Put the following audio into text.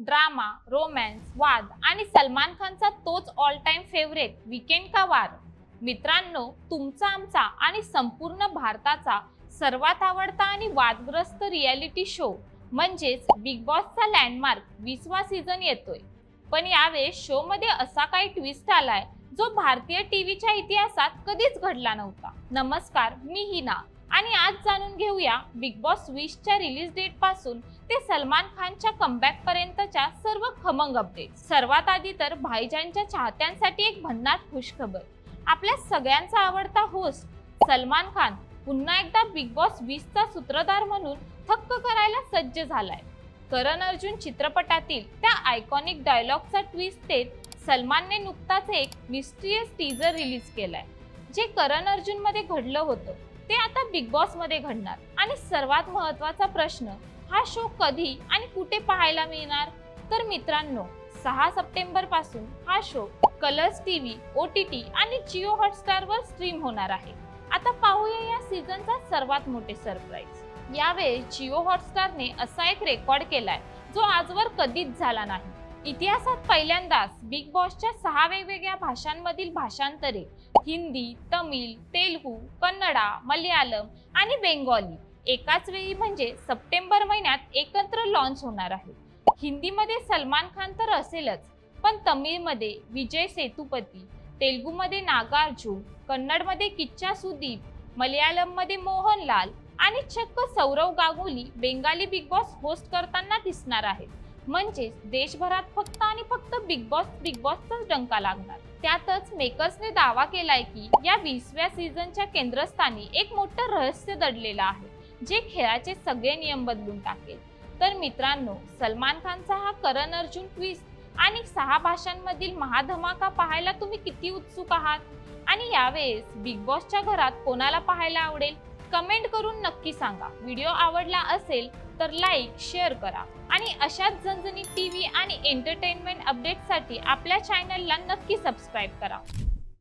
Drama, romance, वाद आणि सलमान खानचा तोच ऑल टाइम फेवरेट वीकेंड का वार. मित्रांनो, तुमचा आमचा आणि संपूर्ण भारताचा सर्वात आवडता आणि वादग्रस्त रियालिटी शो म्हणजेच बिग बॉसचा लँडमार्क 20वा सीझन येतोय. पण यावेळेस शो मध्ये असा काही ट्विस्ट आलाय जो भारतीय टीव्हीच्या इतिहासात कधीच घडला नव्हता. नमस्कार, मी हिना आणि आज जाणून घेऊया बिग बॉस 20च्या रिलीज डेट पासून ते सलमान खानच्या कमबॅक पर्यंतच्या सर्व खमंग अपडेट. सर्वात आधी तर भाईजानच्या चाहत्यांसाठी एक भन्नाट खुशखबर. आपल्या सगळ्यांचा आवडता होस्ट सलमान खान पुन्हा एकदा बिग बॉस 20चा सूत्रधार म्हणून थक्क करायला सज्ज झालाय. करण अर्जुन चित्रपटातील त्या आयकॉनिक डायलॉगचा ट्विस्ट देत सलमानने नुकताच एक मिस्टिरियस टीजर रिलीज केलाय. जे करण अर्जुन मध्ये घडलं होतं ते आता बिग बॉस मध्ये घडणार. आणि सर्वात महत्त्वाचा प्रश्न, हा शो कधी आणि कुठे पाहायला मिळणार? तर मित्रांनो, 6 सप्टेंबर पासून हा शो कलर्स टीव्ही, OTT आणि जिओ हॉटस्टार वर स्ट्रीम होणार आहे. आता पाहूया या सीझनचा सर्वात मोठे सरप्राईज. यावेळी जिओ हॉटस्टारने असा एक रेकॉर्ड केलाय जो आजवर कधीच झाला नाही. इतिहासात पहिल्यांदाच बिग बॉसच्या 6 वेगवेगळ्या भाषांमधील भाषांतरे हिंदी, तमिळ, तेलुगू, कन्नडा, मल्याळम आणि बेंगॉली एकाच वेळी म्हणजे सप्टेंबर महिन्यात एकत्र लॉन्च होणार आहे. हिंदीमध्ये सलमान खान तर असेलच, पण तमिळमध्ये विजय सेतुपती, तेलुगूमध्ये नागार्जुन, कन्नडमध्ये किच्चा सुदीप, मल्याळममध्ये मोहनलाल आणि चक्क Saurav Ganguly Bengali Bigg Boss host करताना दिसणार आहेत. म्हणजेच देशभरात फक्त आणि फक्त बिग बॉसचाच डंका लागणार. त्यातच मेकर्सने दावा केलाय की या 20व्या सीझनच्या केंद्रस्थानी एक मोठं रहस्य दडलेलं आहे जे खेळाचे सगळे नियम बदलून टाकेल. तर मित्रांनो, सलमान खानचा हा करण अर्जुन ट्विस्ट आणि 6 भाषांमधील महाधमाका पाहायला तुम्ही किती उत्सुक आहात? आणि यावेळेस बिग बॉसच्या घरात कोणाला पाहायला आवडेल? कमेंट करून नक्की सांगा. व्हिडिओ आवडला असेल तर लाईक, शेअर करा आणि अशाच झणझणीत टीव्ही आणि एंटरटेनमेंट अपडेट्ससाठी आपल्या चॅनलला नक्की सबस्क्राईब करा.